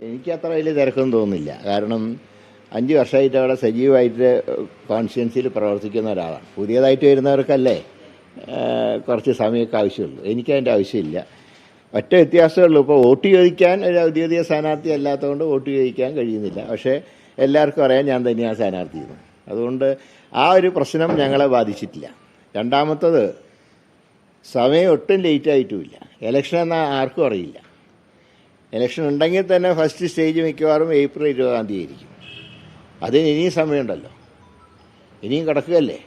എനിക്ക് അത്ര വലിയ തിരക്കൊന്നും തോന്നുന്നില്ല. കാരണം 5 വർഷമായിട്ട് അവിടെ സജീവമായിട്ട് കോൺസ്റ്റിറ്റ്യുവൻസിയിൽ പ്രവർത്തിക്കുന്ന ഒരാളാണ്. പുതിയതായിട്ട് വരുന്നവർക്കല്ലേ കുറച്ച് സമയമൊക്കെ ആവശ്യമുള്ളൂ. എനിക്കതിൻ്റെ ആവശ്യമില്ല. ഒറ്റ വ്യത്യാസമേ ഉള്ളൂ. ഇപ്പോൾ വോട്ട് ചോദിക്കാൻ ഒരു ഔദ്യോഗിക സ്ഥാനാർത്ഥി അല്ലാത്തതുകൊണ്ട് വോട്ട് ചോദിക്കാൻ കഴിയുന്നില്ല. പക്ഷേ എല്ലാവർക്കും അറിയാൻ ഞാൻ തന്നെയാണ് സ്ഥാനാർത്ഥിയെന്ന്. അതുകൊണ്ട് ആ ഒരു പ്രശ്നം ഞങ്ങളെ ബാധിച്ചിട്ടില്ല. രണ്ടാമത്തത്, സമയം ഒട്ടും ലേറ്റായിട്ടുമില്ല. ഇലക്ഷൻ എന്നാൽ ആർക്കും അറിയില്ല. ഇലക്ഷൻ ഉണ്ടെങ്കിൽ തന്നെ ഫസ്റ്റ് സ്റ്റേജ് മിക്കവാറും ഏപ്രിൽ 20-ാം തീയതി ആയിരിക്കും. അതിന് ഇനിയും സമയമുണ്ടല്ലോ, ഇനിയും കിടക്കുകയല്ലേ.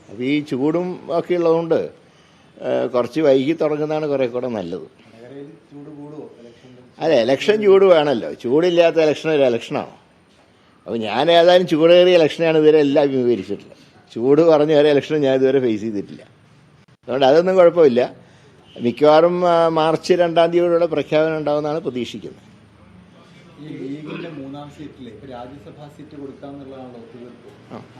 അപ്പോൾ ഈ ചൂടും ഒക്കെ ഉള്ളതുകൊണ്ട് കുറച്ച് വൈകി തുടങ്ങുന്നതാണ് കുറേ കൂടെ നല്ലത്. അതെ, ഇലക്ഷൻ ചൂട് വേണമല്ലോ. ചൂടില്ലാത്ത ഇലക്ഷൻ ഒരു ഇലക്ഷനാണോ? അപ്പോൾ ഞാൻ ഏതായാലും ചൂടേറിയ ഇലക്ഷനാണ് ഇതുവരെ എല്ലാം അഭിമുഖീകരിച്ചിട്ടുള്ളത്. ചൂട് പറഞ്ഞ ഒരു ഇലക്ഷനും ഞാൻ ഇതുവരെ ഫേസ് ചെയ്തിട്ടില്ല. അതുകൊണ്ട് അതൊന്നും കുഴപ്പമില്ല. മിക്കവാറും മാർച്ച് 2-ാം തീയതിയോടെ പ്രഖ്യാപനം ഉണ്ടാവുമെന്നാണ് പ്രതീക്ഷിക്കുന്നത്. ഈ ലീഗിന്റെ 3-ാം സീറ്റിൽ രാജ്യസഭാ സീറ്റ് കൊടുക്കാന്നുള്ളതാണല്ലോ തീർപ്പ്.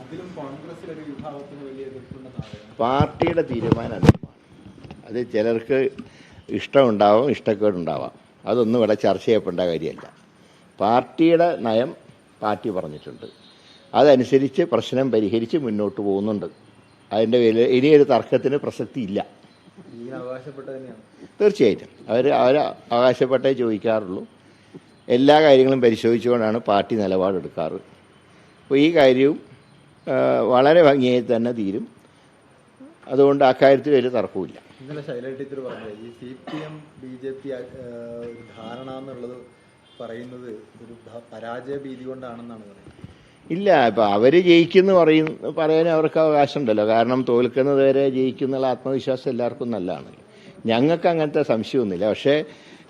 അതിലും കോൺഗ്രസിൽ ഒരു വിഭാഗത്തിന് വലിയ എതിർപ്പുണ്ടെന്നാണ് പാർട്ടിയുടെ തീരുമാനം. അത് ചിലർക്ക് ഇഷ്ടമുണ്ടാവും, ഇഷ്ടക്കേടുണ്ടാവാം. അതൊന്നും ഇവിടെ ചർച്ച ചെയ്യപ്പെടേണ്ട കാര്യമല്ല. പാർട്ടിയുടെ നയം പാർട്ടി പറഞ്ഞിട്ടുണ്ട്. അതനുസരിച്ച് പ്രശ്നം പരിഹരിച്ച് മുന്നോട്ട് പോകുന്നുണ്ട്. അതിൻ്റെ പേരിൽ ഇനിയൊരു തർക്കത്തിന് പ്രസക്തിയില്ല. തീർച്ചയായിട്ടും അവർ അവകാശപ്പെട്ടേ ചോദിക്കാറുള്ളൂ. എല്ലാ കാര്യങ്ങളും പരിശോധിച്ചുകൊണ്ടാണ് പാർട്ടി നിലപാടെടുക്കാറ്. അപ്പോൾ ഈ കാര്യവും വളരെ ഭംഗിയായി തന്നെ തീരും. അതുകൊണ്ട് അക്കാര്യത്തിൽ വലിയ തർക്കവുമില്ല. ഇന്നലെ ശൈലജ ടീച്ചർ പറഞ്ഞത് ഈ CPM BJP ധാരണ എന്നുള്ളത് പറയുന്നത് ഒരു പരാജയ ഭീതി കൊണ്ടാണെന്നാണ് പറയുന്നത്. ഇല്ല, ഇപ്പം അവർ ജയിക്കുമെന്ന് പറയാൻ അവർക്ക് അവകാശമുണ്ടല്ലോ. കാരണം തോൽക്കുന്നത് വരെ ജയിക്കുന്നുള്ള ആത്മവിശ്വാസം എല്ലാവർക്കും നല്ലതാണല്ലോ. ഞങ്ങൾക്ക് അങ്ങനത്തെ സംശയമൊന്നുമില്ല. പക്ഷേ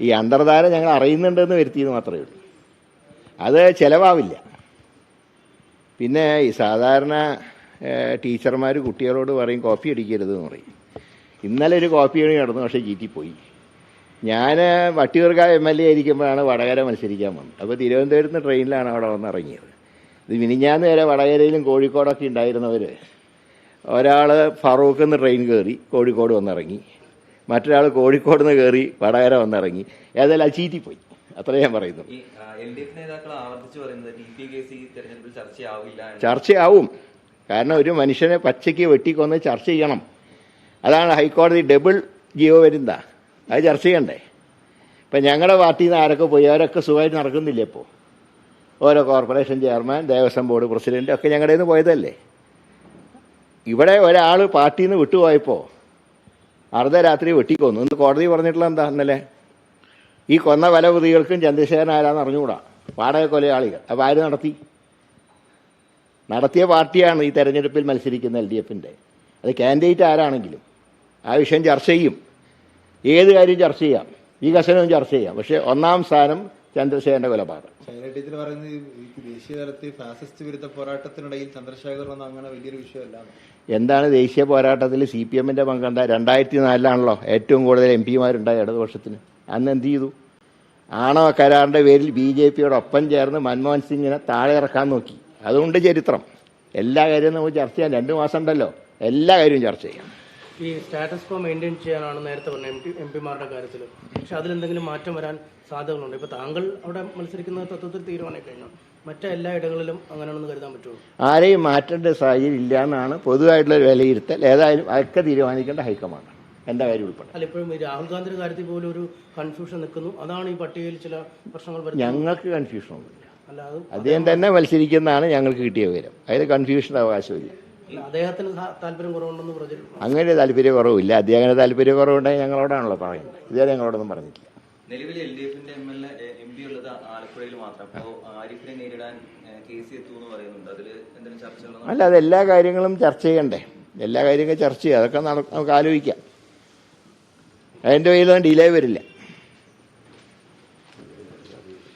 ഈ അന്തർധാര ഞങ്ങൾ അറിയുന്നുണ്ടെന്ന് വരുത്തിയെന്ന് മാത്രമേ ഉള്ളൂ. അത് ചിലവാവില്ല. പിന്നെ ഈ സാധാരണ ടീച്ചർമാർ കുട്ടികളോട് പറയും കോപ്പി അടിക്കരുതെന്ന് പറയും. ഇന്നലെ ഒരു കോപ്പി അടി നടന്നു, പക്ഷേ പോയി. ഞാൻ വട്ടിയൂർക്കാവ് MLA ആയിരിക്കുമ്പോഴാണ് വടകര മത്സരിക്കാൻ വന്നത്. അപ്പോൾ തിരുവനന്തപുരത്ത് നിന്ന് ട്രെയിനിലാണ് അവിടെ വന്നിറങ്ങിയത്. ഇത് മിനിഞ്ഞാന്ന് വരെ വടകരയിലും കോഴിക്കോടൊക്കെ ഉണ്ടായിരുന്നവർ, ഒരാൾ ഫറൂഖിൽ നിന്ന് ട്രെയിൻ കയറി കോഴിക്കോട് വന്നിറങ്ങി, മറ്റൊരാൾ കോഴിക്കോട് നിന്ന് കയറി വടകര വന്നിറങ്ങി. ഏതായാലും അത് പോയി. അത്രേ ഞാൻ പറയുന്നു. ചർച്ചയാവും. കാരണം ഒരു മനുഷ്യനെ പച്ചയ്ക്ക് വെട്ടിക്കൊന്ന് ചർച്ച ചെയ്യണം. അതാണ് ഹൈക്കോടതി ഡബിൾ ജിയോ വരുന്ന. അത് ചർച്ച ചെയ്യണ്ടേ? ഇപ്പം ഞങ്ങളുടെ പാർട്ടിയിൽ നിന്ന് ആരൊക്കെ പോയി, അവരൊക്കെ സുഖമായിട്ട് നടക്കുന്നില്ലേ? ഇപ്പോൾ ഓരോ corporation chairman, Devaswom board president ഒക്കെ ഞങ്ങളുടെ നിന്ന് പോയതല്ലേ. ഇവിടെ ഒരാൾ പാർട്ടിയിൽ നിന്ന് വിട്ടുപോയപ്പോൾ അർദ്ധരാത്രി വെട്ടിക്കൊന്നു. ഇന്ന് കോടതി പറഞ്ഞിട്ടുള്ള എന്താ? ഇന്നലെ ഈ കൊന്ന പല പ്രതികൾക്കും ചന്ദ്രശേഖരൻ ആരാന്ന് അറിഞ്ഞുകൂടാ. വാടക കൊലയാളികൾ. അപ്പോൾ ആര് നടത്തിയ പാർട്ടിയാണ് ഈ തെരഞ്ഞെടുപ്പിൽ മത്സരിക്കുന്ന LDFന്റെ. അത് കാൻഡിഡേറ്റ് ആരാണെങ്കിലും ആ വിഷയം ചർച്ച ചെയ്യും. ഏത് കാര്യം ചർച്ച ചെയ്യാം, ഈ കസനവും ചർച്ച ചെയ്യാം. പക്ഷേ 1-ാം സ്ഥാനം ചന്ദ്രശേഖരന്റെ കൊലപാതകം. ടീച്ചർ പറയുന്നത് ദേശീയ തലത്തിൽ ഫാസിസ്റ്റ് വിരുദ്ധ പോരാട്ടത്തിനിടയിൽ ചന്ദ്രശേഖരൻ അങ്ങനെ വലിയൊരു വിഷയമല്ല. എന്താണ് ദേശീയ പോരാട്ടത്തിൽ CPMന്റെ പങ്കെണ്ട? 2004 ഏറ്റവും കൂടുതൽ MP-മാരുണ്ടായ ഇടതുപക്ഷത്തിന്. അന്ന് എന്ത് ചെയ്തു? ആണവ കരാറിന്റെ പേരിൽ BJPയോടൊപ്പം ചേർന്ന് മൻമോഹൻ സിംഗിനെ താഴെ ഇറക്കാൻ നോക്കി. അതുകൊണ്ട് ചരിത്രം. എല്ലാ കാര്യവും നമുക്ക് ചർച്ച ചെയ്യാം. 2 മാസം ഉണ്ടല്ലോ, എല്ലാ കാര്യവും ചർച്ച ചെയ്യാം. ഈ സ്റ്റാറ്റസ് കോ മെയിൻറ്റെയിൻ ചെയ്യാനാണ് നേരത്തെ പറഞ്ഞത് MP-മാരുടെ കാര്യത്തിൽ. പക്ഷെ അതിലെന്തെങ്കിലും മാറ്റം വരാൻ സാധ്യതകളുണ്ട്. ഇപ്പോൾ താങ്കൾ അവിടെ മത്സരിക്കുന്ന തത്വത്തിൽ തീരുമാനം കഴിഞ്ഞു. മറ്റെല്ലാ ഇടങ്ങളിലും അങ്ങനെയാണെന്ന് കരുതാൻ പറ്റുമോ? ആരെയും മാറ്റേണ്ട സാഹചര്യം ഇല്ല എന്നാണ് പൊതുവായിട്ടുള്ള വിലയിരുത്തൽ. ഏതായാലും അതൊക്കെ തീരുമാനിക്കേണ്ട ഹൈക്കമാൻഡാണ്, എൻ്റെ കാര്യം ഉൾപ്പെടെ. അല്ല, ഇപ്പോഴും രാഹുൽ ഗാന്ധിയുടെ കാര്യത്തിൽ പോലും ഒരു കൺഫ്യൂഷൻ നിൽക്കുന്നു. അതാണ് ഈ പട്ടികയിൽ ചില പ്രശ്നങ്ങൾ വരുന്നത്. ഞങ്ങൾക്ക് കൺഫ്യൂഷനൊന്നുമില്ല. അദ്ദേഹം തന്നെ മത്സരിക്കുന്നതാണ് ഞങ്ങൾക്ക് കിട്ടിയ വിവരം. അതിൽ കൺഫ്യൂഷൻ അവകാശമില്ല. അദ്ദേഹത്തിന് താല്പര്യം കുറവുണ്ടെന്ന് പ്രചരിക്കും. അങ്ങനെ താല്പര്യക്കുറവില്ല. അദ്ദേഹത്തിന് താല്പര്യക്കുറവുണ്ടെങ്കിൽ ഞങ്ങളോടാണല്ലോ പറയുന്നത്. ഇതുവരെ ഞങ്ങളോടൊന്നും പറഞ്ഞിട്ടില്ല. നിലവിൽ LDFന്റെ MP ഉള്ളത് ആലപ്പുഴയിൽ മാത്രം. അപ്പോൾ ആരിഫിനെ നേരിടാൻ കേസ് എത്തുമെന്ന് പറയുന്നുണ്ട്. അതിൽ എന്തെങ്കിലും ചർച്ചകൾ? അല്ല, അതെല്ലാ കാര്യങ്ങളും ചർച്ച ചെയ്യണ്ടേ? എല്ലാ കാര്യങ്ങളും ചർച്ച ചെയ്യുക. അതൊക്കെ നമുക്ക് ആലോചിക്കാം. അതിൻ്റെ പേരിലൊന്നും ഡിലേ വരില്ല.